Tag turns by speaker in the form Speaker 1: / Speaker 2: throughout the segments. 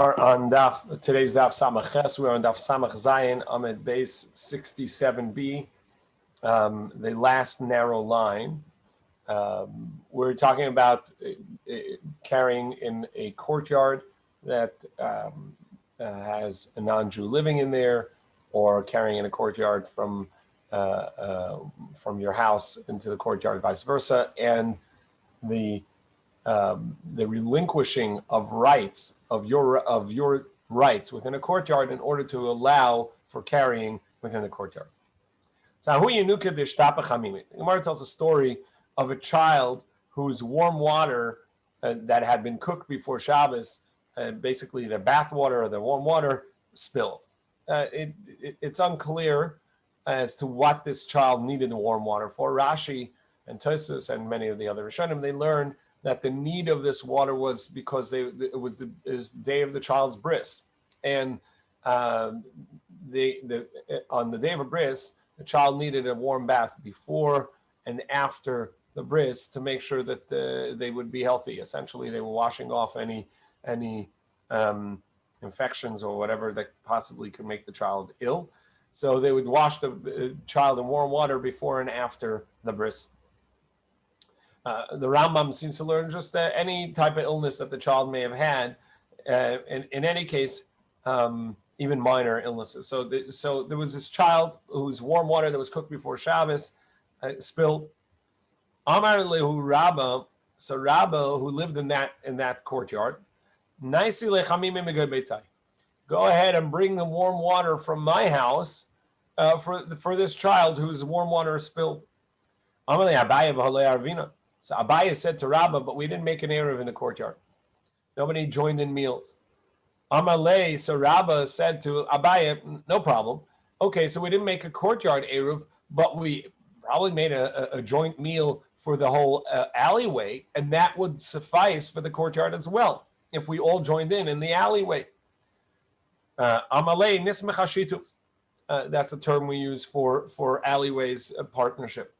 Speaker 1: Are on today's Daf Samach Ches. We're on Daf Samach Zayin, Amid Base 67b, the last narrow line. We're talking about carrying in a courtyard that has a non-Jew living in there, or carrying in a courtyard from your house into the courtyard, vice versa, and the relinquishing of rights of your rights within a courtyard in order to allow for carrying within the courtyard. So the Gemara tells a story of a child whose warm water that had been cooked before Shabbos, basically the bath water or the warm water, spilled. It's unclear as to what this child needed the warm water for. Rashi and Tosfos and many of the other Rishonim, they learned that the need of this water was because it was the day of the child's bris, and on the day of a bris, the child needed a warm bath before and after the bris to make sure that they would be healthy. Essentially, they were washing off any infections or whatever that possibly could make the child ill. So they would wash the child in warm water before and after the bris. The Rambam seems to learn just that any type of illness that the child may have had, in any case, even minor illnesses. So there was this child whose warm water that was cooked before Shabbos spilled. Amar lehu Rabba, so Rabba, who lived in that courtyard, Naisi lechamim megay beitai, go ahead and bring the warm water from my house for this child whose warm water is spilled. Amar le Abaye v'halei arvina. So Abaye said to Rabba, but we didn't make an Eruv in the courtyard. Nobody joined in meals. Amalei, so Rabba said to Abaye, no problem. Okay, so we didn't make a courtyard Eruv, but we probably made a joint meal for the whole alleyway, and that would suffice for the courtyard as well, if we all joined in the alleyway. Amalei nismecha shituf. That's the term we use for alleyways partnership.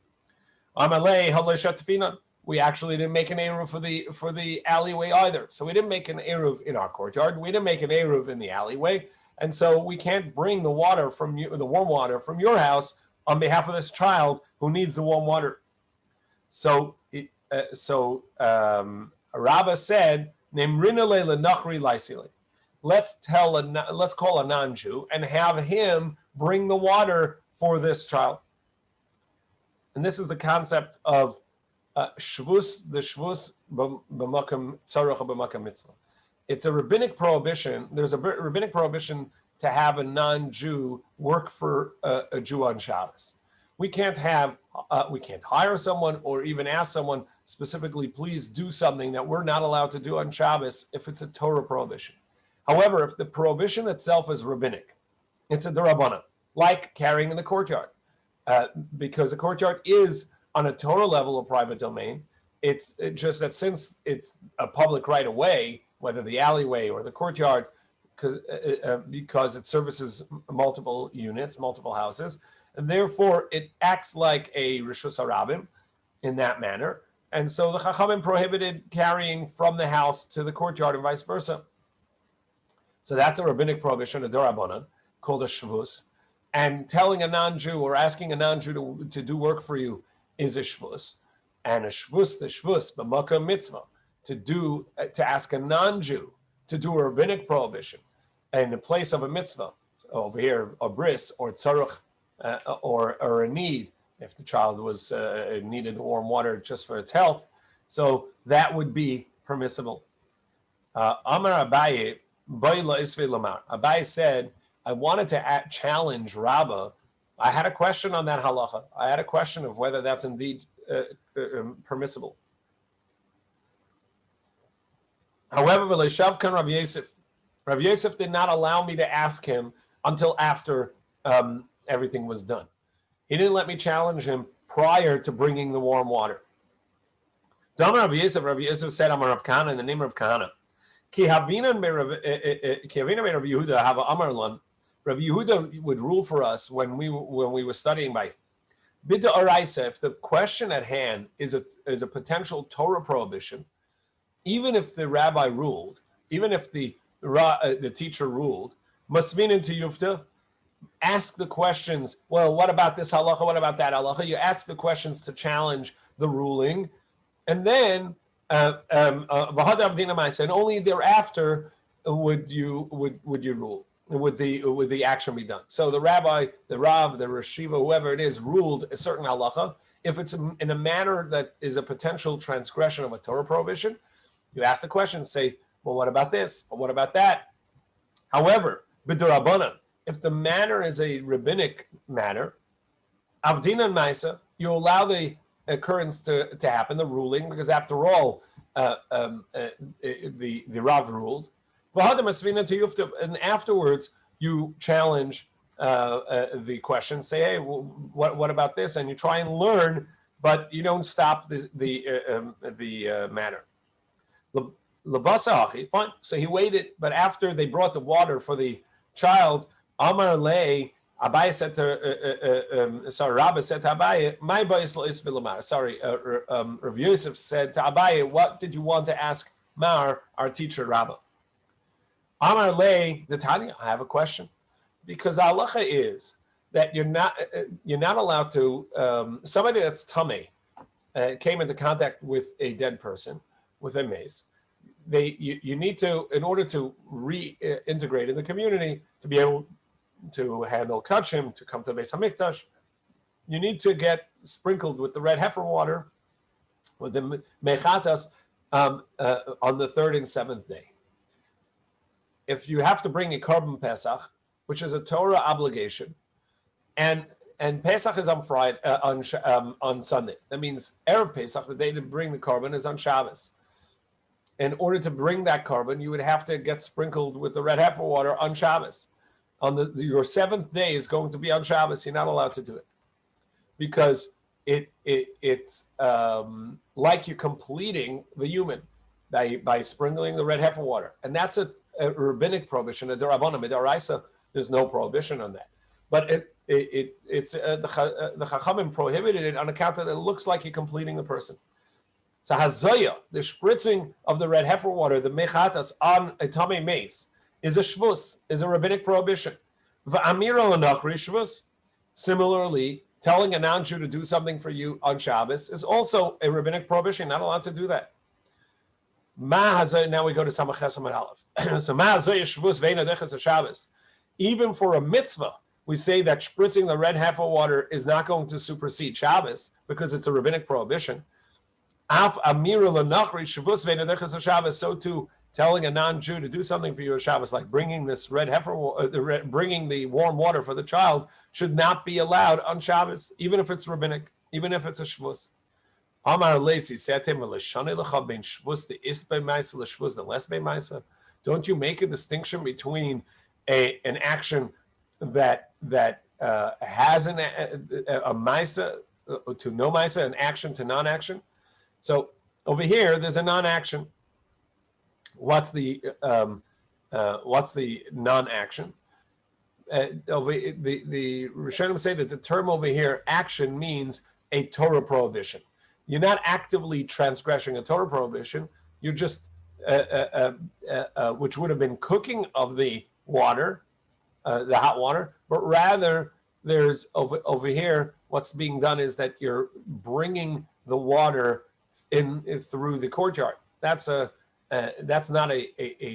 Speaker 1: Amalei halei shatfinan. We actually didn't make an Eruv for the alleyway either. So we didn't make an Eruv in our courtyard. We didn't make an Eruv in the alleyway. And so we can't bring the water from you, the warm water from your house on behalf of this child who needs the warm water. So Rabba said, let's call a non-Jew and have him bring the water for this child. And this is the concept of shvus, the shvus b'makam tzarach b'makam mitzvah. It's a rabbinic prohibition. There's a rabbinic prohibition to have a non-Jew work for a Jew on Shabbos. We can't hire someone or even ask someone specifically, please do something that we're not allowed to do on Shabbos if it's a Torah prohibition. However, if the prohibition itself is rabbinic, it's a derabbanan, like carrying in the courtyard, because the courtyard is on a Torah level of private domain. It's just that since it's a public right of way, whether the alleyway or the courtyard, because it services multiple units, multiple houses, and therefore it acts like a Rishus HaRabim in that manner. And so the Chachamim prohibited carrying from the house to the courtyard and vice versa. So that's a rabbinic prohibition, a Dorabanan, called a Shvus. And telling a non-Jew or asking a non-Jew to do work for you is a shvus, and a shvus, the shvus, b'makam mitzvah, to ask a non-Jew to do a rabbinic prohibition in the place of a mitzvah, over here a bris or tzarach or a need, if the child was needed the warm water just for its health, so that would be permissible. Amar Abaye, Abaye said, I wanted to challenge Rabbah. I had a question on that halacha. I had a question of whether that's indeed permissible. However, Rav Yosef did not allow me to ask him until after everything was done. He didn't let me challenge him prior to bringing the warm water. Rav Yosef said, "Amar Rav Kahana," in the name of Kahana. Ki havinan me Rav Yehuda have Amar lan. Rav Yehuda would rule for us when we were studying by Bida Araisa. If the question at hand is a potential Torah prohibition, even if the rabbi ruled, even if the the teacher ruled, masminin to yufta, ask the questions. Well, what about this halacha? What about that halacha? You ask the questions to challenge the ruling, and then and only thereafter would you rule. Would the action be done? So the rabbi, the rav, the reshiva, whoever it is, ruled a certain halacha. If it's in a manner that is a potential transgression of a Torah prohibition, you ask the question, say, well, what about this? Or what about that? However, b'durabanan, if the manner is a rabbinic manner, avdinan maisa, you allow the occurrence to happen, the ruling, because after all, the Rav ruled. And afterwards, you challenge the question, say, hey, what about this? And you try and learn, but you don't stop the matter. Fine. So he waited, but after they brought the water for the child, Amar Lei, Abaye said to Rabbi said to Abaye, my baisla is filamar. Rav Yosef said to Abaye, what did you want to ask Mar, our teacher Rabbi? Amar Lei, the Tanya, I have a question, because the halacha is that you're not allowed to. Somebody that's tamei came into contact with a dead person with a mace. You need to, in order to reintegrate in the community, to be able to handle kachim, to come to Beis Hamikdash, you need to get sprinkled with the red heifer water, with the mechatas, on the third and seventh day. If you have to bring a korban Pesach, which is a Torah obligation, and Pesach is on Friday, on Sunday. That means Erev Pesach, the day to bring the korban, is on Shabbos. In order to bring that korban, you would have to get sprinkled with the red heifer water on Shabbos. Your seventh day is going to be on Shabbos. You're not allowed to do it because it's like you're completing the human by sprinkling the red heifer water, and that's a rabbinic prohibition. A d'Rabbanan, a d'Oraisa, there's no prohibition on that. But it's the Chachamim prohibited it on account that it looks like you're completing the person. So hazoya, the spritzing of the red heifer water, the mechatas on a tamei mace, is a shvus, is a rabbinic prohibition. V'amira l'nachri shvus. Similarly, telling a non-Jew to do something for you on Shabbos is also a rabbinic prohibition. You're not allowed to do that. Now we go to Samach Chesam and Aleph. So ma'hazoya shvus ve'ein adeches Shabbos. Even for a mitzvah, we say that spritzing the red heifer water is not going to supersede Shabbos because it's a rabbinic prohibition. So too, telling a non-Jew to do something for you on Shabbos, like bringing this red heifer, bringing the warm water for the child, should not be allowed on Shabbos, even if it's rabbinic, even if it's a shvus. Amar Leisi said to him, don't you make a distinction between an action that has a maisa to no maisa, an action to non-action? So over here, there's a non-action. What's the non-action? The Rishonim say that the term over here, action, means a Torah prohibition. You're not actively transgressing a Torah prohibition. You're just, which would have been cooking of the water, the hot water, but rather there's over here, what's being done is that you're bringing the water in through the courtyard. That's not a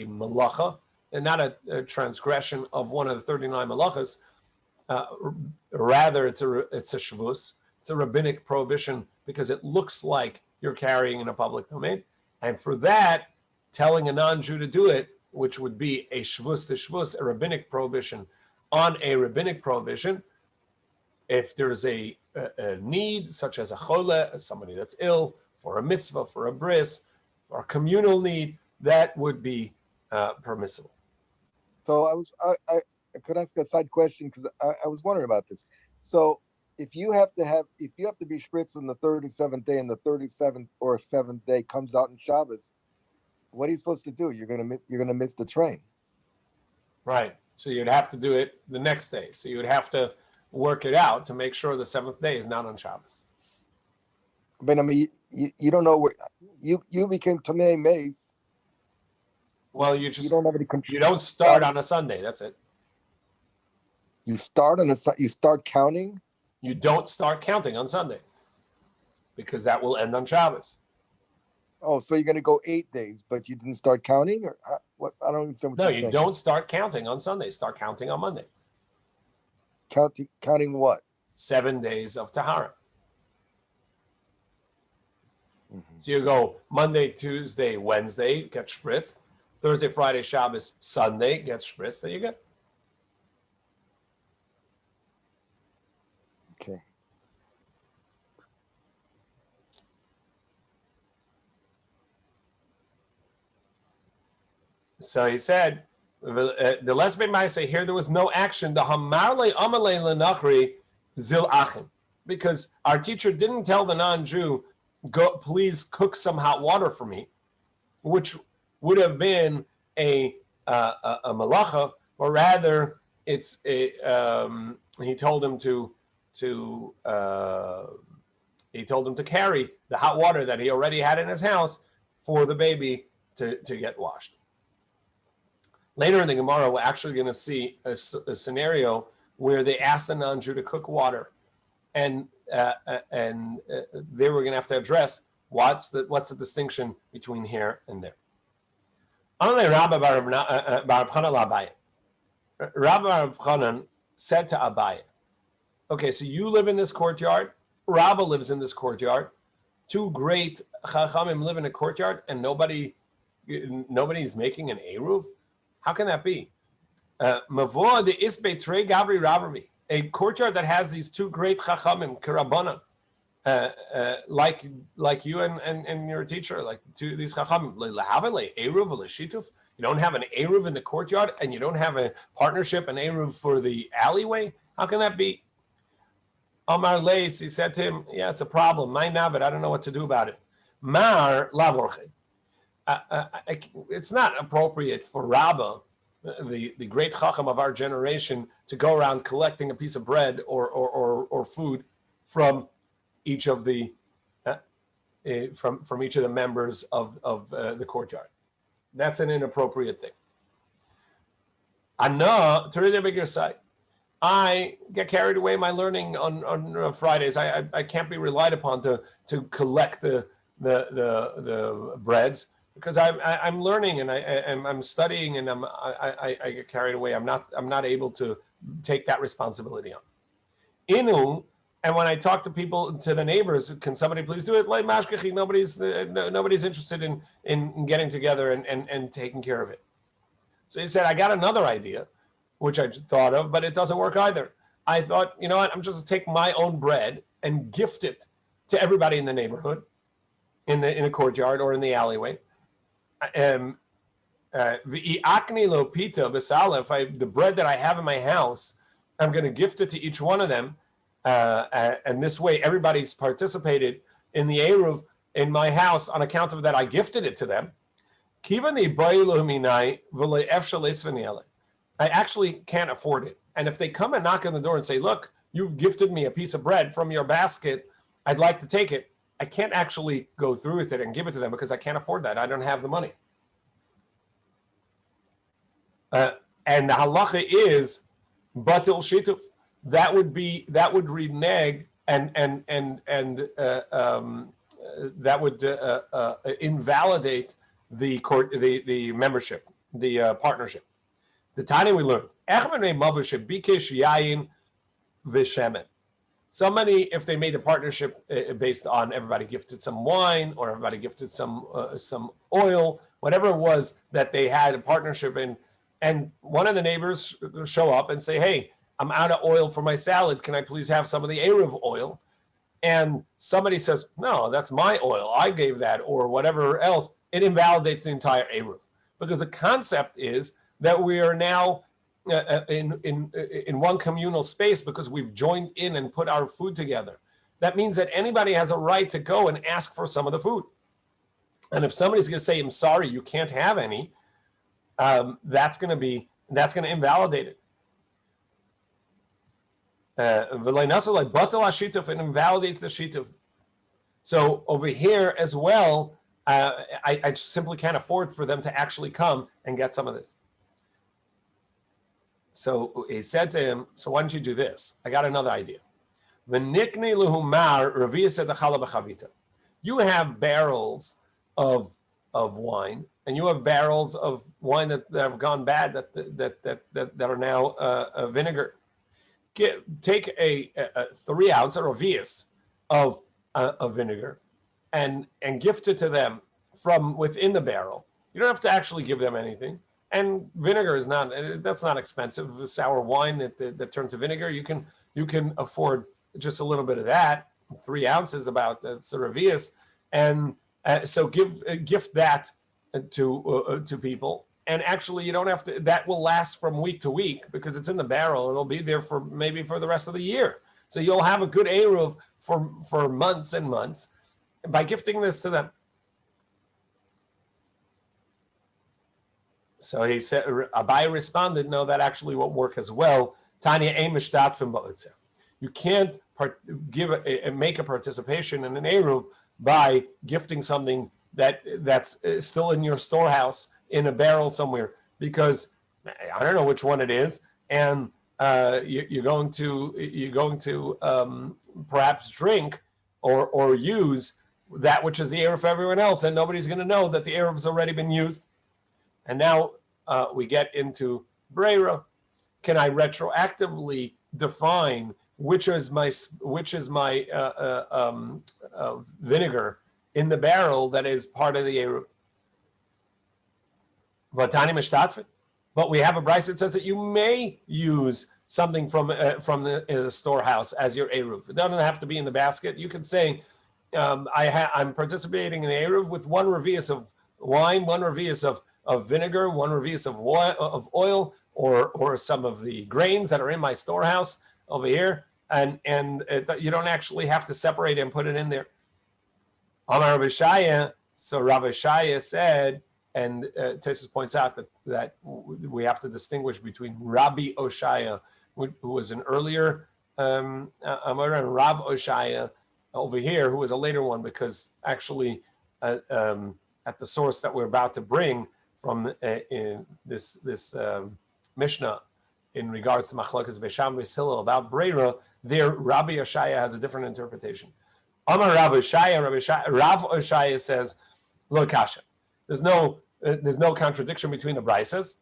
Speaker 1: malacha, and not a transgression of one of the 39 malachas. Rather, it's a shvus. It's a rabbinic prohibition because it looks like you're carrying in a public domain, and for that, telling a non-Jew to do it, which would be a shvus to shvus, a rabbinic prohibition on a rabbinic prohibition. If there's a need, such as a kollel, somebody that's ill, for a mitzvah, for a bris, for a communal need, that would be permissible.
Speaker 2: So I could ask a side question because I was wondering about this. So if you have to be spritzed on the 37th day and the 37th or 7th day comes out in Shabbos, what are you supposed to do? You're gonna miss the train.
Speaker 1: Right. So you'd have to do it the next day. So you would have to work it out to make sure the 7th day is not on Shabbos.
Speaker 2: But I mean, you don't know where you became tamei mace.
Speaker 1: Well,
Speaker 2: You don't have any
Speaker 1: you
Speaker 2: control.
Speaker 1: don't start on a Sunday. That's it.
Speaker 2: You start on you start counting.
Speaker 1: You don't start counting on Sunday because that will end on Shabbos.
Speaker 2: Oh, so you're going to go 8 days, but you didn't start counting, or what? I don't understand what
Speaker 1: No,
Speaker 2: you're
Speaker 1: you
Speaker 2: saying.
Speaker 1: don't start counting on Sunday. Start counting on Monday.
Speaker 2: Counting what?
Speaker 1: 7 days of Tahara.
Speaker 2: Mm-hmm.
Speaker 1: So you go Monday, Tuesday, Wednesday, get spritzed. Thursday, Friday, Shabbos, Sunday, get spritzed. There you go.
Speaker 2: Okay.
Speaker 1: So he said, the less might say here there was no action. The hamarle amale lenachri zil achim, because our teacher didn't tell the non-Jew, go please cook some hot water for me, which would have been a malacha, or rather, it's a he told him to carry the hot water that he already had in his house for the baby to get washed. Later in the Gemara, we're actually going to see a scenario where they asked the non-Jew to cook water, and there we're going to have to address what's the distinction between here and there. Rabbi Bar Chanan said to Abaye, okay, so you live in this courtyard, Rabbi lives in this courtyard, two great Chachamim live in a courtyard, and nobody's making an Eruv? How can that be? A courtyard that has these two great Chachamim, Kirabanan, like you and your teacher, like these Chachamim, you don't have an Eruv in the courtyard, and you don't have a partnership, an Eruv for the alleyway? How can that be? Amar Leis, he said to him, yeah, it's a problem. My Navid, I don't know what to do about it. Mar Lavorche. It's not appropriate for Rabbah, the great Chacham of our generation, to go around collecting a piece of bread or food from each of the from each of the members of the courtyard. That's an inappropriate thing. Anna, to read a bigger side, I get carried away in my learning on Fridays. I can't be relied upon to collect the breads, because I'm learning and I'm studying, and I get carried away. I'm not able to take that responsibility on. Inu, and when I talk to people, to the neighbors, can somebody please do it? Like mashkachi, nobody's interested in getting together and taking care of it. So he said, I got another idea, which I thought of, but it doesn't work either. I thought, you know what? I'm just going to take my own bread and gift it to everybody in the neighborhood, in the courtyard or in the alleyway. The bread that I have in my house, I'm going to gift it to each one of them, and this way everybody's participated in the Eruv in my house on account of that I gifted it to them. I actually can't afford it, and if they come and knock on the door and say, look, you've gifted me a piece of bread from your basket, I'd like to take it, I can't actually go through with it and give it to them because I can't afford that. I don't have the money. And the halacha is batil shituf. That would renege and that would invalidate the membership, the partnership. The Tanya we learned. Somebody, if they made a partnership based on everybody gifted some wine or everybody gifted some oil, whatever it was that they had a partnership in, and one of the neighbors show up and say, hey, I'm out of oil for my salad. Can I please have some of the Eruv oil? And somebody says, no, that's my oil. I gave that, or whatever else. It invalidates the entire Eruv, because the concept is that we are now in one communal space because we've joined in and put our food together. That means that anybody has a right to go and ask for some of the food. And if somebody's going to say, I'm sorry, you can't have any, that's going to invalidate it. It invalidates the shituf. So over here as well, I simply can't afford for them to actually come and get some of this. So he said to him, so why don't you do this? I got another idea. You have barrels of wine, and you have barrels of wine that have gone bad, that are now vinegar. Take a 3 ounce or a vias of vinegar, and gift it to them from within the barrel. You don't have to actually give them anything. And vinegar is that's not expensive. Sour wine that turned to vinegar, you can afford just a little bit of that. 3 ounces, about Seravias, and so gift that to people. And actually, you don't have to. That will last from week to week because it's in the barrel. It'll be there for maybe for the rest of the year. So you'll have a good eruv for months and months by gifting this to them. So he said, Abai responded, no, that actually won't work as well. Tanya you can't make a participation in an eruv by gifting something that's still in your storehouse in a barrel somewhere, because I don't know which one it is, and you're going to perhaps drink or use that which is the eruv for everyone else, and nobody's going to know that the eruv's already been used. And now we get into breira. Can I retroactively define which is my vinegar in the barrel that is part of the eruv? But we have a brayso that says that you may use something from the storehouse as your eruv. It doesn't have to be in the basket. You can say, I'm participating in the eruv with 1 revius of wine, 1 revius of vinegar, 1 revius of oil, or some of the grains that are in my storehouse over here, and you don't actually have to separate it and put it in there. Amar Rabbi Shaya, so Rabbi Shaya said, and Tosfos points out that we have to distinguish between Rabbi Oshaya, who was an earlier Amar, and Rav Oshaya over here, who was a later one, because actually at the source that we're about to bring from in this Mishnah in regards to Machlokes Beisham Beis Hillel about breira, there Rabbi Oshaya has a different interpretation. Amar Rav Oshaya, Rav Oshaya says, Lo kasha. There's no contradiction between the braysos.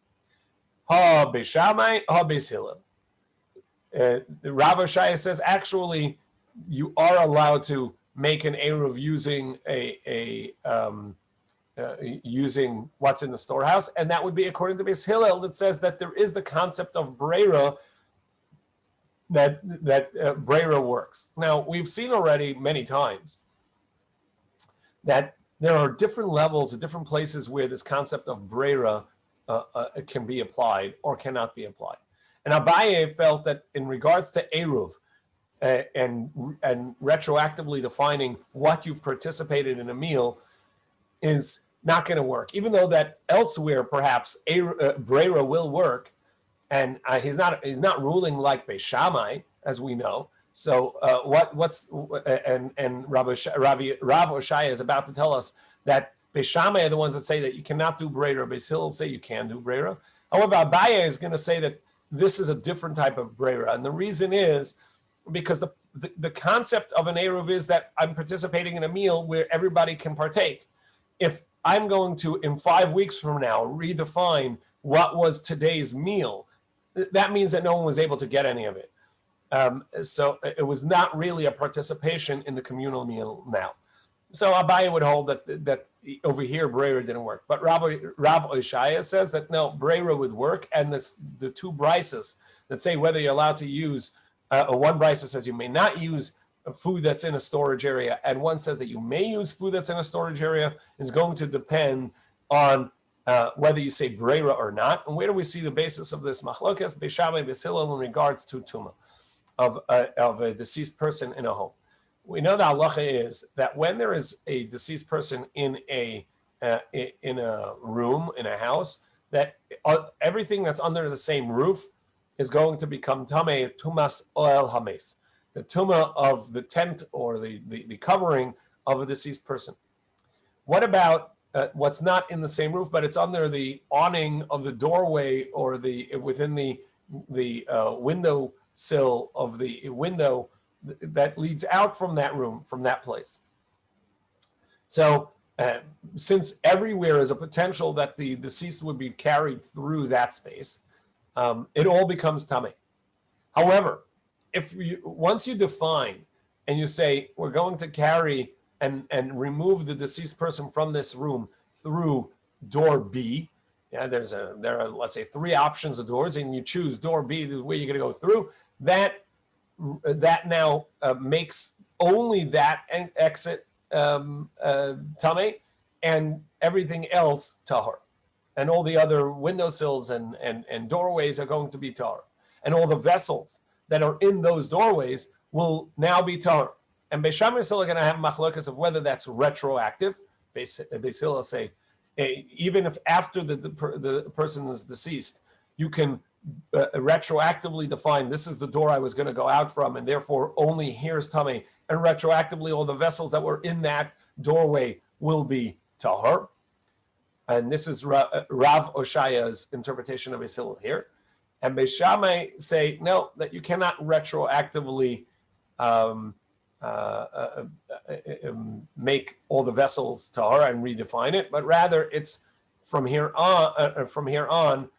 Speaker 1: Ha Beishamai, ha Beis Hillel. Rav Oshaya says actually you are allowed to make an eruv using using what's in the storehouse, and that would be according to Beis Hillel that says that there is the concept of breira, that breira works. Now we've seen already many times that there are different levels, different places where this concept of breira can be applied or cannot be applied. And Abaye felt that in regards to eruv and retroactively defining what you've participated in a meal is not going to work, even though that elsewhere perhaps breira will work, and he's not ruling like Beis Shammai, as we know. So Rav Oshaya is about to tell us that Beis Shammai are the ones that say that you cannot do breira. Beis Hillel say you can do breira. However, Abaye is going to say that this is a different type of breira, and the reason is because the concept of an eruv is that I'm participating in a meal where everybody can partake. If I'm going to, in 5 weeks from now, redefine what was today's meal, that means that no one was able to get any of it. So it was not really a participation in the communal meal now. So Abaye would hold that over here breira didn't work, but Rav Oshaya says that no, breira would work, and the 2 braysos that say whether you're allowed to use, one brayso says you may not use food that's in a storage area, and one says that you may use food that's in a storage area, is going to depend on whether you say breira or not. And where do we see the basis of this machlokes Beis Shammai Beis Hillel in regards to tuma of a deceased person in a home? We know the halacha is that when there is a deceased person in a room, in a house, that everything that's under the same roof is going to become tamei tumas oel hames, the tuma of the tent or the covering of a deceased person. What about what's not in the same roof, but it's under the awning of the doorway or within the window sill of the window that leads out from that room, from that place? So since everywhere is a potential that the deceased would be carried through that space, it all becomes tamei. However, once you define and you say we're going to carry and remove the deceased person from this room through door B, there are, let's say, 3 options of doors, and you choose door B, where you're going to go through. That now makes only that exit tamei, and everything else tahor, and all the other windowsills and doorways are going to be tahor, and all the vessels that are in those doorways will now be tahor. And Beis Shammai is still going to have machlokas of whether that's retroactive. Beis Hillel say even if after the person is deceased, you can retroactively define this is the door I was going to go out from, and therefore only here's tamei, and retroactively all the vessels that were in that doorway will be tahor. And this is Rav Oshaya's interpretation of Beis Hillel here. And Beis Shammai say no, that you cannot retroactively make all the vessels tahor and redefine it, but rather it's from here on.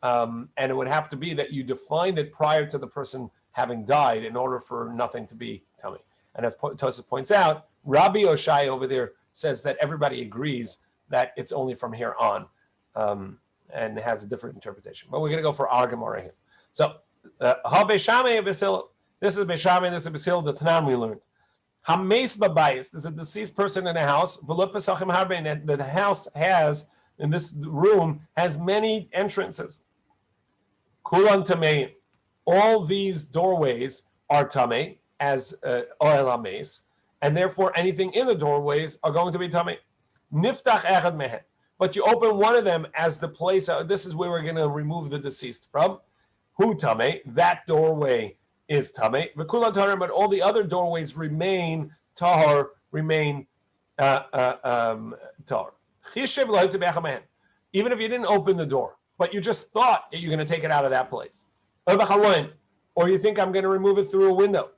Speaker 1: And it would have to be that you defined it prior to the person having died in order for nothing to be tamei. And as Tosfos points out, Rabbi Oshai over there says that everybody agrees that it's only from here on, and has a different interpretation. But we're going to go for our Gemara here. So, Beis Shammai and Beis Hillel. This is Beis Shammai, this is Beis Hillel, the Tanan we learned. Hameis babayis, there's a deceased person in a house. The house has, in this room, has many entrances. Kulan tamei, all these doorways are tamei as oel hameis, and therefore anything in the doorways are going to be tamei. Niftach echad mehen, but you open one of them as the place. This is where we're going to remove the deceased from. Hu tamei, that doorway is tamei. V'kulan tahor, but all the other doorways remain tahor, remain tahor. Chishev lo yitzeh be'echad mehen, even if you didn't open the door, but you just thought that you're going to take it out of that place. Or you think I'm going to remove it through a window.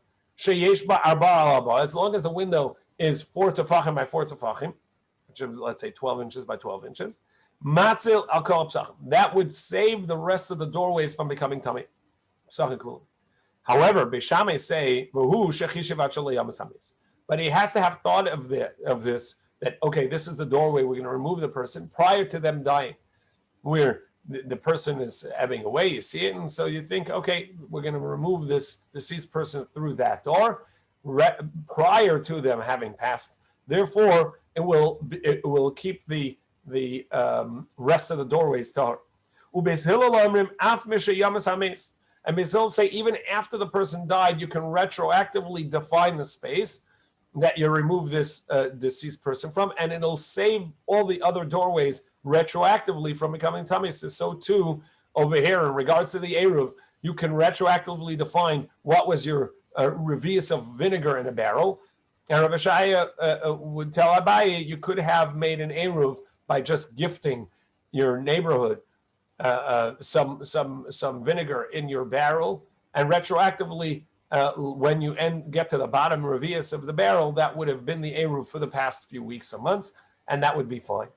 Speaker 1: As long as the window is 4 tefachim by 4 tefachim, which is, let's say, 12 inches by 12 inches, matzil al kol psachim, that would save the rest of the doorways from becoming tamei. However, Beis Shammai say, but he has to have thought of this, that, okay, this is the doorway, we're going to remove the person prior to them dying, where the person is ebbing away, you see it, and so you think, okay, we're going to remove this deceased person through that door prior to them having passed. Therefore, it will keep the rest of the doorways tahor. And Beis Hillel say even after the person died, you can retroactively define the space that you remove this deceased person from, and it'll save all the other doorways retroactively from becoming tamei. So too over here in regards to the Eruv, you can retroactively define what was your revius of vinegar in a barrel. And Rabbi Shaya would tell Abaye you could have made an Eruv by just gifting your neighborhood some vinegar in your barrel, and retroactively when you get to the bottom revius of the barrel, that would have been the Eruv for the past few weeks or months, and that would be fine.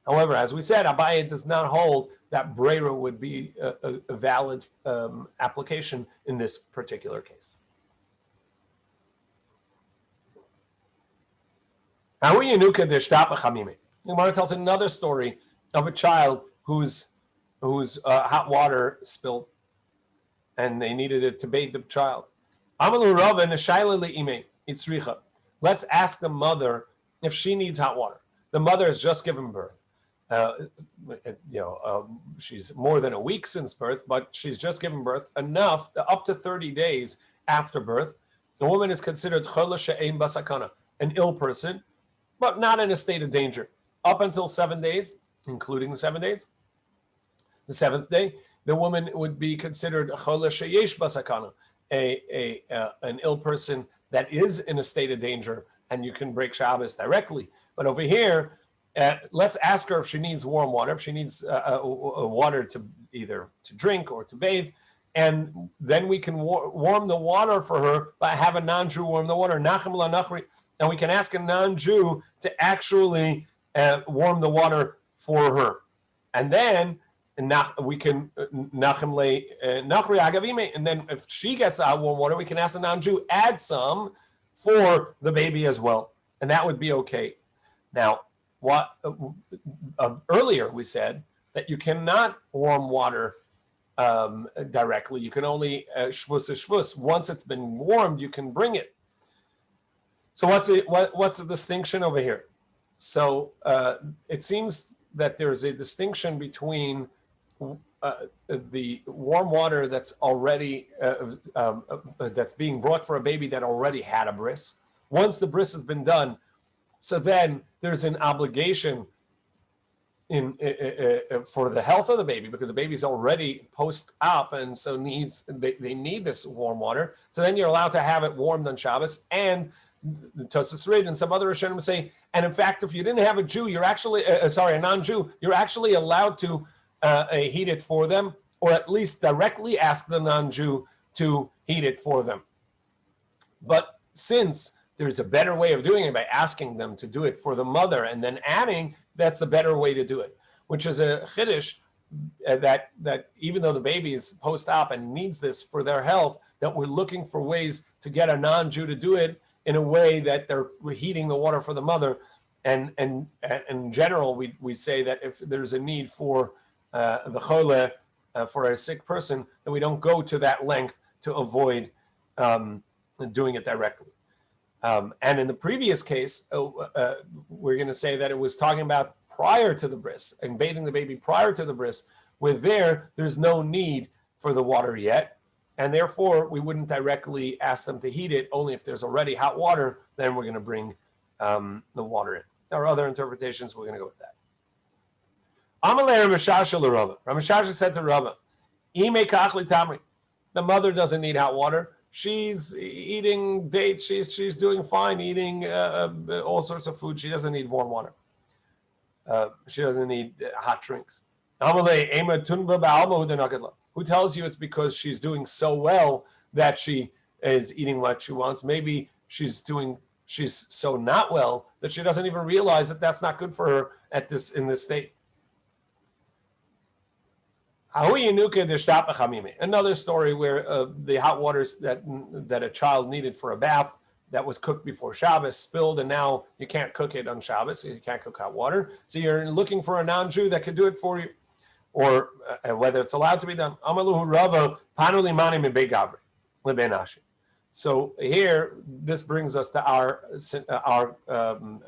Speaker 1: However, as we said, Abaye does not hold that Breira would be a valid application in this particular case. The Gemara tells another story of a child whose hot water spilled, and they needed it to bathe the child. Let's ask the mother if she needs hot water. The mother has just given birth. She's more than a week since birth, but she's just given birth enough up to 30 days after birth. The woman is considered chola she'ein basakana, an ill person, but not in a state of danger. Up until 7 days, including the 7 days, the seventh day, the woman would be considered chola she'yesh basakana, an ill person that is in a state of danger and you can break Shabbos directly. But over here, let's ask her if she needs warm water, if she needs water to either to drink or to bathe, and then we can warm the water for her, but have a non-Jew warm the water. Nachem la nachri, and we can ask a non-Jew to actually warm the water for her, and then we can nachem le nachri agavime, and then if she gets the warm water, we can ask the non-Jew add some for the baby as well, and that would be okay. Now, what earlier we said that you cannot warm water directly. You can only shvus. Once it's been warmed, you can bring it. So what's the distinction over here? So it seems that there's a distinction between the warm water that's already that's being brought for a baby that already had a bris. Once the bris has been done, so then there's an obligation for the health of the baby, because the baby's already post-op, and so they need this warm water. So then you're allowed to have it warmed on Shabbos. And the Tosfos Rid and some other Rishonim say, and in fact, if you didn't have a Jew, you're actually a non-Jew, you're actually allowed to heat it for them, or at least directly ask the non-Jew to heat it for them. But since there's a better way of doing it by asking them to do it for the mother and then adding, that's the better way to do it, which is a chiddush that even though the baby is post-op and needs this for their health, that we're looking for ways to get a non-Jew to do it in a way that they're heating the water for the mother. And in general, we say that if there's a need for the Kollel, for a sick person, then we don't go to that length to avoid doing it directly. And in the previous case, we're going to say that it was talking about prior to the bris and bathing the baby prior to the bris, where there's no need for the water yet. And therefore, we wouldn't directly ask them to heat it. Only if there's already hot water, then we're going to bring the water in. There are other interpretations. We're going to go with that. Amalei Ramashasha l'Rava. Ramashasha said to Rava, "Ime kachli tamri." The mother doesn't need hot water. She's eating dates. She's doing fine, eating all sorts of food. She doesn't need warm water. She doesn't need hot drinks. Who tells you it's because she's doing so well that she is eating what she wants? Maybe she's so not well that she doesn't even realize that that's not good for her in this state. Another story where the hot waters that a child needed for a bath that was cooked before Shabbos spilled, and now you can't cook it on Shabbos. You can't cook hot water. So you're looking for a non-Jew that could do it for you, or whether it's allowed to be done. So here, this brings us to our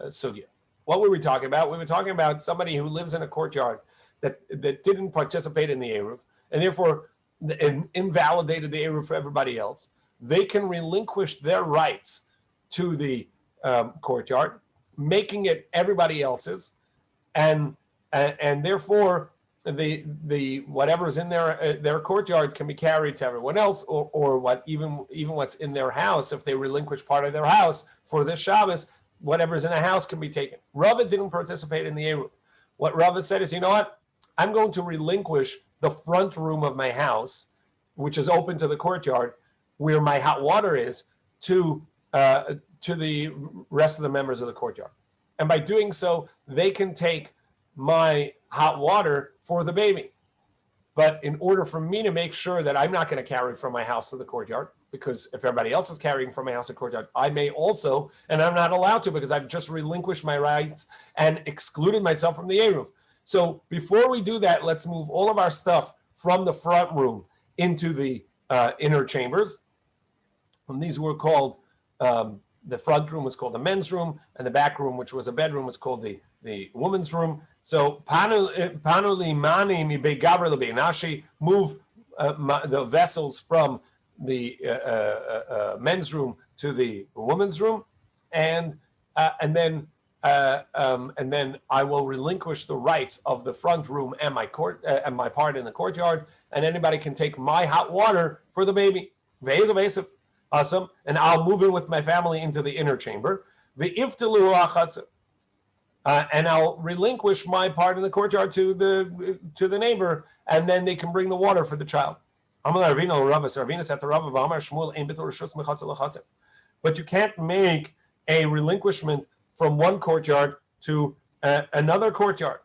Speaker 1: sugya. What were we talking about? We were talking about somebody who lives in a courtyard that didn't participate in the Eruv, and therefore invalidated the Eruv for everybody else. They can relinquish their rights to the courtyard, making it everybody else's, and therefore the whatever's in their courtyard can be carried to everyone else, or what even what's in their house. If they relinquish part of their house for this Shabbos, whatever's in the house can be taken. Rava didn't participate in the Eruv. What Rava said is, you know what? I'm going to relinquish the front room of my house, which is open to the courtyard, where my hot water is, to the rest of the members of the courtyard. And by doing so, they can take my hot water for the baby. But in order for me to make sure that I'm not going to carry from my house to the courtyard, because if everybody else is carrying from my house to the courtyard, I may also, and I'm not allowed to because I've just relinquished my rights and excluded myself from the Eruv. So before we do that, let's move all of our stuff from the front room into the inner chambers. And these were called, the front room was called the men's room, and the back room, which was a bedroom, was called the woman's room. So move the vessels from the men's room to the woman's room, and then I will relinquish the rights of the front room and my part in the courtyard, and anybody can take my hot water for the baby. Awesome. And I'll move in with my family into the inner chamber. The iftalu achatzer. And I'll relinquish my part in the courtyard to the neighbor, and then they can bring the water for the child. But you can't make a relinquishment from one courtyard to another courtyard.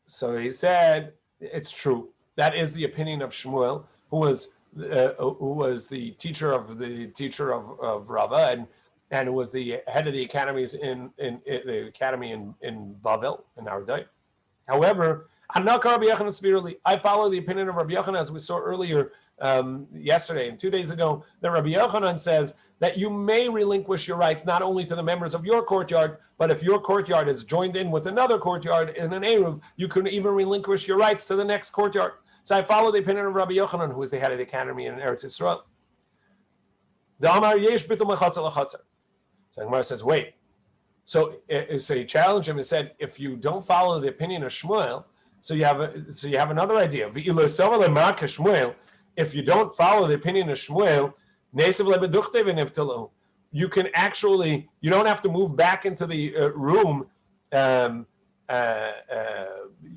Speaker 1: So he said, it's true. That is the opinion of Shmuel, who was the teacher of Rava, and who was the head of the academies in the academy in Bavel, in our day. However, I follow the opinion of Rabbi Yochanan, as we saw earlier yesterday and 2 days ago, that Rabbi Yochanan says that you may relinquish your rights not only to the members of your courtyard, but if your courtyard is joined in with another courtyard in an Eruv, you can even relinquish your rights to the next courtyard. So I follow the opinion of Rabbi Yochanan, who is the head of the academy in Eretz Yisrael. The Amar Yesh Bitul Mechatzer Lachatzer. So Gemara says, wait. So he challenged him and said, if you don't follow the opinion of Shmuel, so you have another idea. If you don't follow the opinion of Shmuel, you can actually, you don't have to move back into the room.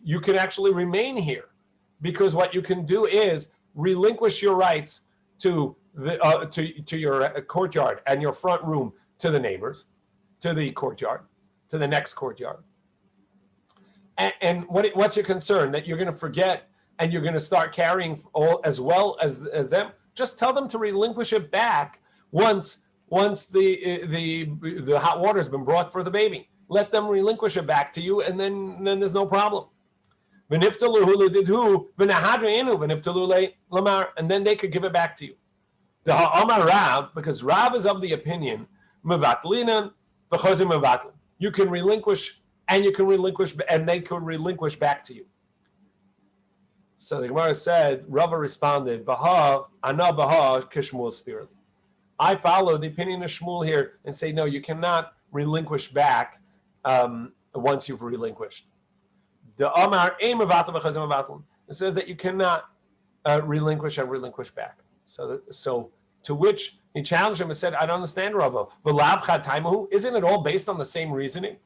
Speaker 1: You can actually remain here, because what you can do is relinquish your rights to your courtyard and your front room to the neighbors, to the courtyard, to the next courtyard. And what's your concern? That you're going to forget and you're going to start carrying all as well as them? Just tell them to relinquish it back once the hot water has been brought for the baby. Let them relinquish it back to you, and then there's no problem. And then they could give it back to you. Because Rav is of the opinion, you can relinquish, and you can relinquish, and they could relinquish back to you. So the Gemara said, Rava responded, I follow the opinion of Shmuel here and say, no, you cannot relinquish back once you've relinquished. The Amar it says that you cannot relinquish and relinquish back. So to which he challenged him and said, I don't understand, Rava. Isn't it all based on the same reasoning?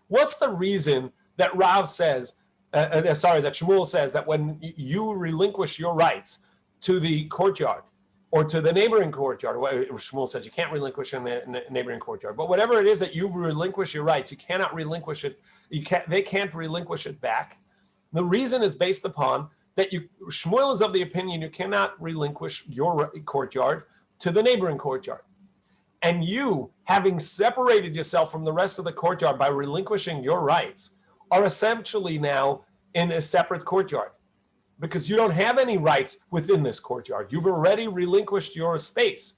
Speaker 1: What's the reason that Rav says, that Shmuel says that when you relinquish your rights to the courtyard or to the neighboring courtyard, Shmuel says you can't relinquish in the neighboring courtyard, but whatever it is that you've relinquished your rights, you cannot relinquish it. They can't relinquish it back. The reason is based upon that Shmuel is of the opinion you cannot relinquish your courtyard to the neighboring courtyard. And you, having separated yourself from the rest of the courtyard by relinquishing your rights, are essentially now in a separate courtyard, because you don't have any rights within this courtyard. You've already relinquished your space.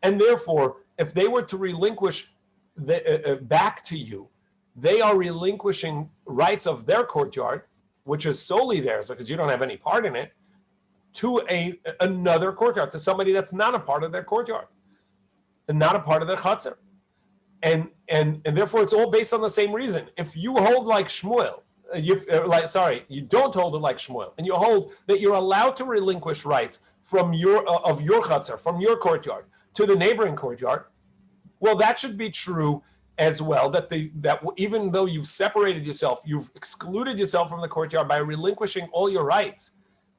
Speaker 1: And therefore, if they were to relinquish back to you, they are relinquishing rights of their courtyard, which is solely theirs because you don't have any part in it, to another courtyard, to somebody that's not a part of their courtyard and not a part of their chutzner. And therefore, it's all based on the same reason. If you hold like Shmuel, you don't hold it like Shmuel, and you hold that you're allowed to relinquish rights from your chutzner, from your courtyard to the neighboring courtyard, well, that should be true as well. That even though you've separated yourself, you've excluded yourself from the courtyard by relinquishing all your rights,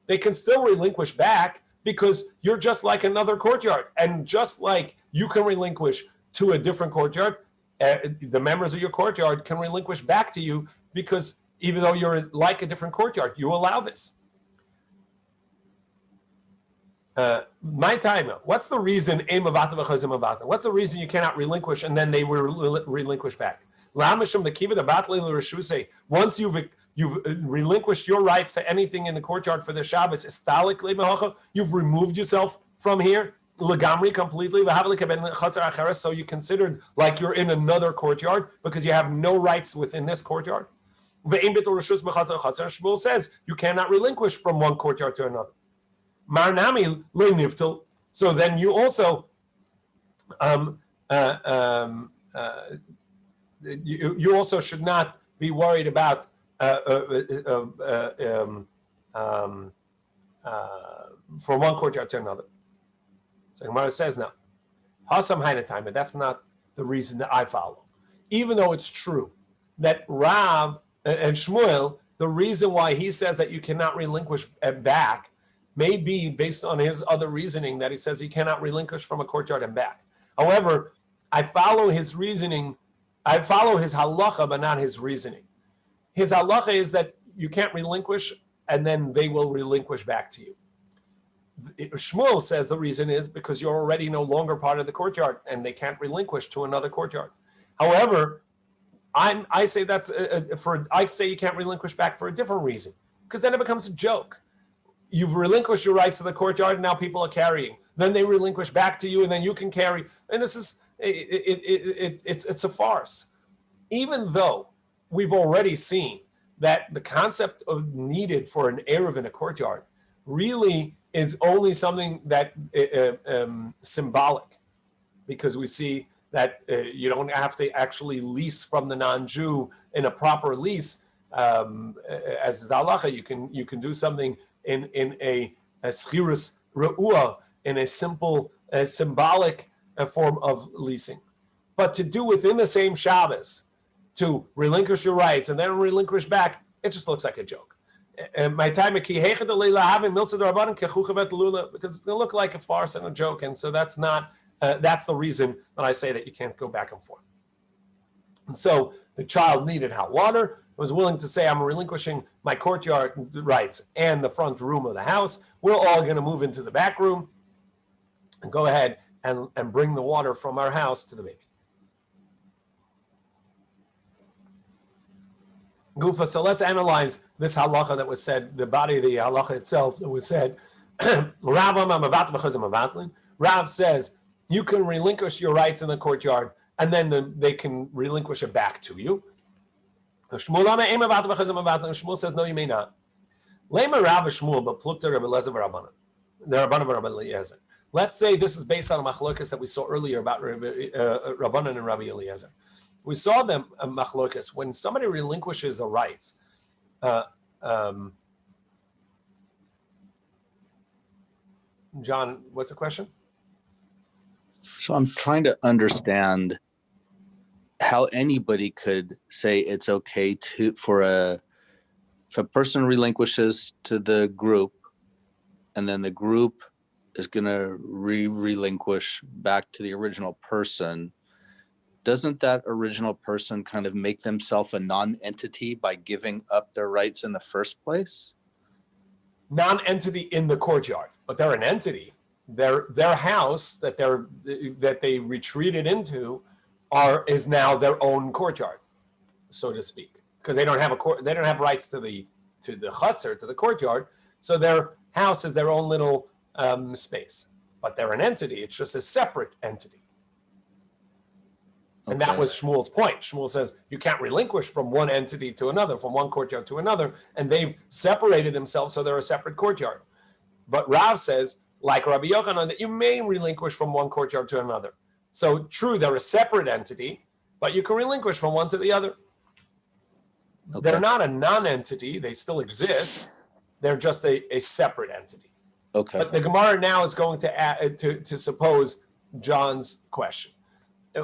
Speaker 1: they can still relinquish back because you're just like another courtyard, and just like you can relinquish to a different courtyard, the members of your courtyard can relinquish back to you, because even though you're like a different courtyard, you allow this. My time. What's the reason? What's the reason you cannot relinquish and then they will relinquish back? Once you've relinquished your rights to anything in the courtyard for the Shabbos, you've removed yourself from here. Legamri completely, so you considered like you're in another courtyard because you have no rights within this courtyard. Shmuel says you cannot relinquish from one courtyard to another. Marnami le'niftel. So then you also you also should not be worried about from one courtyard to another. So Gemara says now, Hasam Hainatai, but that's not the reason that I follow. Even though it's true that Rav and Shmuel, the reason why he says that you cannot relinquish back may be based on his other reasoning that he says he cannot relinquish from a courtyard and back. However, I follow his reasoning. I follow his halacha, but not his reasoning. His halacha is that you can't relinquish, and then they will relinquish back to you. Shmuel says the reason is because you're already no longer part of the courtyard, and they can't relinquish to another courtyard. However, I say that's I say you can't relinquish back for a different reason, because then it becomes a joke. You've relinquished your rights to the courtyard, and now people are carrying. Then they relinquish back to you, and then you can carry. And this is it's a farce. Even though we've already seen that the concept of needed for an eruv in a courtyard really is only something that symbolic, because we see that you don't have to actually lease from the non-Jew in a proper lease, as the halacha. You can do something in a schirus re'ua, in a simple symbolic form of leasing. But to do within the same Shabbos, to relinquish your rights and then relinquish back, it just looks like a joke. My time because it's going to look like a farce and a joke, and so that's not. That's the reason that I say that you can't go back and forth. And so the child needed hot water, was willing to say, I'm relinquishing my courtyard rights and the front room of the house. We're all going to move into the back room and go ahead and bring the water from our house to the baby. Gufa, so let's analyze this halacha that was said, the body of the halacha itself that was said. Rav says, you can relinquish your rights in the courtyard, and then they can relinquish it back to you. Shmuel says, no, you may not. Let's say this is based on a machlokas that we saw earlier about Rabbanan and Rabbi Eliezer. We saw them machlokas when somebody relinquishes the rights. John, what's the question?
Speaker 3: So I'm trying to understand how anybody could say it's okay if a person relinquishes to the group, and then the group is going to relinquish back to the original person. Doesn't that original person kind of make themselves a non-entity by giving up their rights in the first place?
Speaker 1: Non-entity in the courtyard, but they're an entity. Their house that they retreated into is now their own courtyard, so to speak, because they don't have rights to the chutzner, to the courtyard. So their house is their own little space, but they're an entity. It's just a separate entity. And that was Shmuel's point. Shmuel says you can't relinquish from one entity to another, from one courtyard to another, and they've separated themselves, so they're a separate courtyard. But Rav says, like Rabbi Yochanan, that you may relinquish from one courtyard to another. So true, they're a separate entity, but you can relinquish from one to the other. Okay. They're not a non-entity, they still exist. They're just a separate entity. Okay. But the Gemara now is going to add to suppose John's question.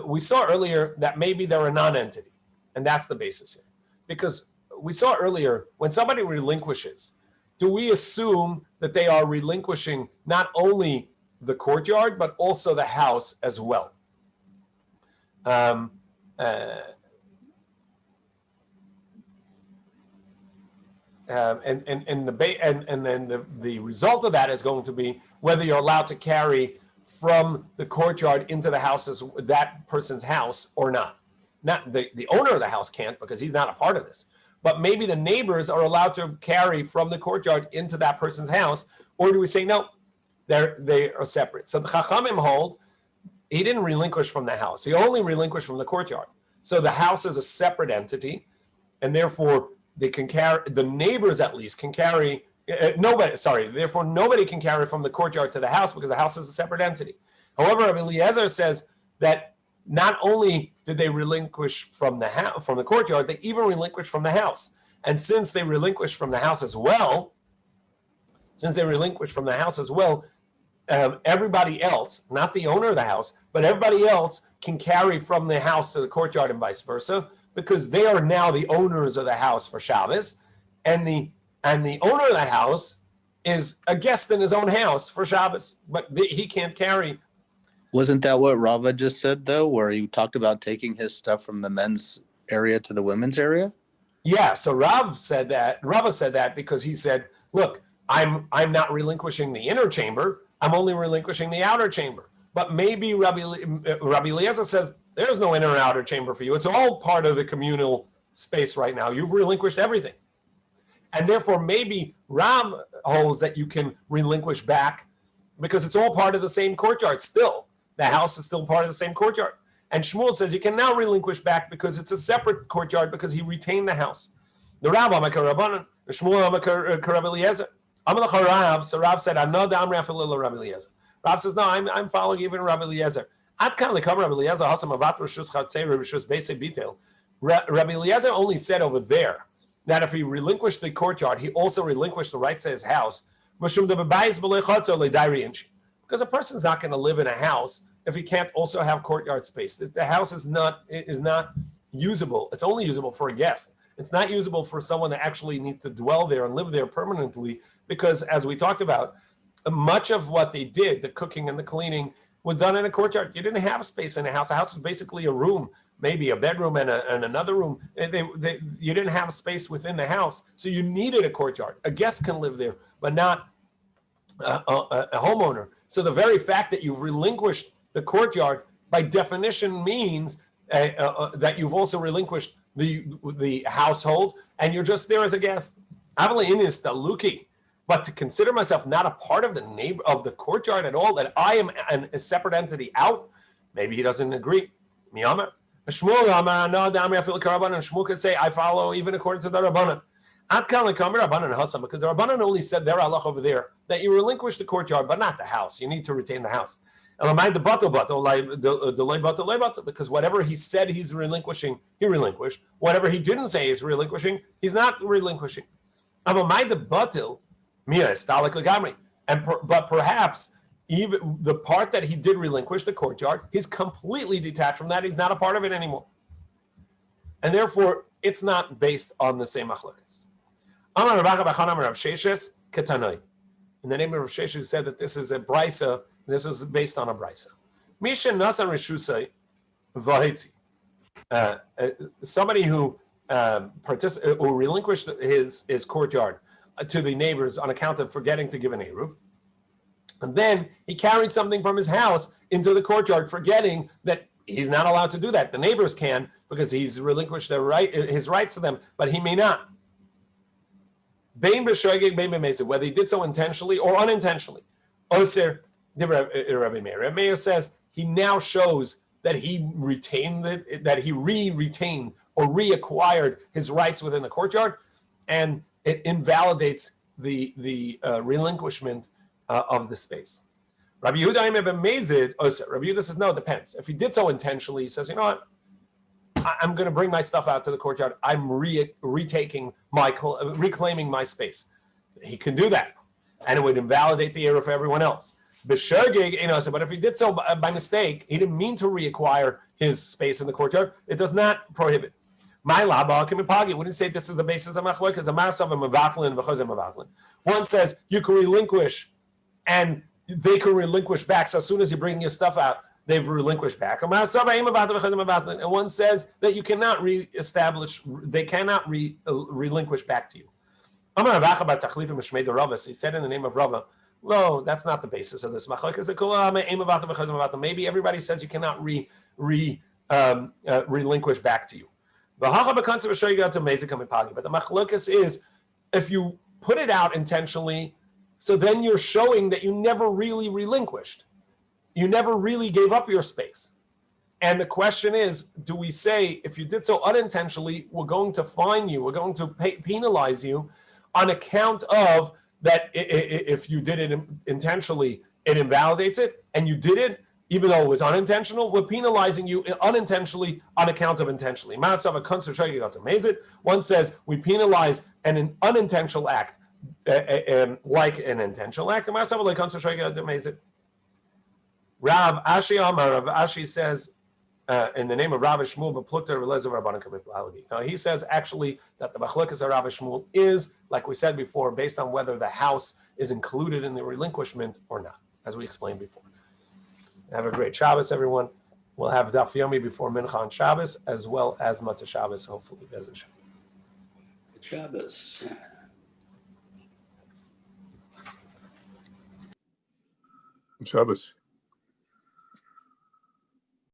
Speaker 1: We saw earlier that maybe they're a non-entity, and that's the basis here. Because we saw earlier, when somebody relinquishes, do we assume that they are relinquishing not only the courtyard, but also the house as well? And then the result of that is going to be whether you're allowed to carry from the courtyard into the house, that person's house, or not. Not the owner of the house can't, because he's not a part of this. But maybe the neighbors are allowed to carry from the courtyard into that person's house, or do we say no? They are separate. So the Chachamim hold he didn't relinquish from the house; he only relinquished from the courtyard. So the house is a separate entity, and therefore they can carry. The neighbors at least can carry. Therefore, nobody can carry from the courtyard to the house because the house is a separate entity. However, Rabbi Eliezer says that not only did they relinquish from the courtyard, they even relinquished from the house. And since they relinquished from the house as well, everybody else, not the owner of the house, but everybody else can carry from the house to the courtyard and vice versa, because they are now the owners of the house for Shabbos, and the owner of the house is a guest in his own house for Shabbos, but he can't carry.
Speaker 3: Wasn't that what Rava just said, though, where he talked about taking his stuff from the men's area to the women's area?
Speaker 1: Yeah, so Rava said that because he said, look, I'm not relinquishing the inner chamber, I'm only relinquishing the outer chamber. But maybe Rabbi Eliezer says, there's no inner and outer chamber for you. It's all part of the communal space right now. You've relinquished everything. And therefore, maybe Rav holds that you can relinquish back because it's all part of the same courtyard still. The house is still part of the same courtyard. And Shmuel says you can now relinquish back because it's a separate courtyard because he retained the house. The Rav Amakar Rabbanan, the Shmuel Amakar Rabbi Eliezer. Amalach Rav, so Rav said, I'm not the Amri Afilil Rabbi Eliezer. Rav says, no, I'm following even Rabbi Eliezer. At kan lekam Rabbi Eliezer hasam avat rishus chatzei rishus beis bitel. Rabbi Eliezer only said over there that if he relinquished the courtyard, he also relinquished the rights to his house. Because a person's not going to live in a house if he can't also have courtyard space. The house is not usable. It's only usable for a guest. It's not usable for someone that actually needs to dwell there and live there permanently, because as we talked about, much of what they did, the cooking and the cleaning, was done in a courtyard. You didn't have space in a house. A house was basically a room, maybe a bedroom and another room. You didn't have space within the house, so you needed a courtyard. A guest can live there, but not a homeowner. So the very fact that you've relinquished the courtyard, by definition, means that you've also relinquished the household, and you're just there as a guest. But to consider myself not a part of the courtyard at all, that I am a separate entity out, maybe he doesn't agree. Shmuel could say, I follow even according to the Rabbanan. Because the Rabbanan only said their halach over there that you relinquish the courtyard, but not the house. You need to retain the house. Because whatever he said he's relinquishing, he relinquished. Whatever he didn't say he's relinquishing, he's not relinquishing. But perhaps even the part that he did relinquish, the courtyard, he's completely detached from that. He's not a part of it anymore. And therefore, it's not based on the same machlokas. In the name of Rav Sheshes said that this is a brisa, this is based on a brisa. Somebody who relinquished his courtyard to the neighbors on account of forgetting to give an eruv, and then he carried something from his house into the courtyard, forgetting that he's not allowed to do that. The neighbors can, because he's relinquished his rights to them, but he may not. Whether he did so intentionally or unintentionally. Rabbi Meir says he now shows that he retained that he retained or reacquired his rights within the courtyard, and it invalidates the relinquishment of the space. Rabbi Yehuda says, no, it depends. If he did so intentionally, he says, you know what? I'm going to bring my stuff out to the courtyard. I'm reclaiming my space. He can do that, and it would invalidate the error for everyone else. But if he did so by mistake, he didn't mean to reacquire his space in the courtyard. It does not prohibit. My laba wouldn't say this is the basis of machlok, because a marasav and mavatlin. One says you can relinquish, and they can relinquish back. So as soon as you bring your stuff out, they've relinquished back. And one says that you cannot reestablish, they cannot relinquish back to you. He said in the name of Rava, no, that's not the basis of this machlokes. Maybe everybody says you cannot relinquish back to you. But the machlokes is, if you put it out intentionally, so then you're showing that you never really relinquished. You never really gave up your space. And the question is, do we say, if you did so unintentionally, we're going to fine you, we're going to penalize you on account of that? If you did it intentionally, it invalidates it, and you did it, even though it was unintentional, we're penalizing you unintentionally on account of intentionally. One says we penalize an unintentional act like an intentional act. Rav Ashi Amar, Rav Ashi says, in the name of Rav Shmuel, B'plukta Relezer Rabbanan Kabit B'Halagi. Now he says actually that the Machlokas of Rav Shmuel is, like we said before, based on whether the house is included in the relinquishment or not, as we explained before. Have a great Shabbos, everyone. We'll have Daf Yomi before Mincha on Shabbos, as well as Matzah Shabbos, hopefully.
Speaker 4: Shabbos.
Speaker 5: Shabbos.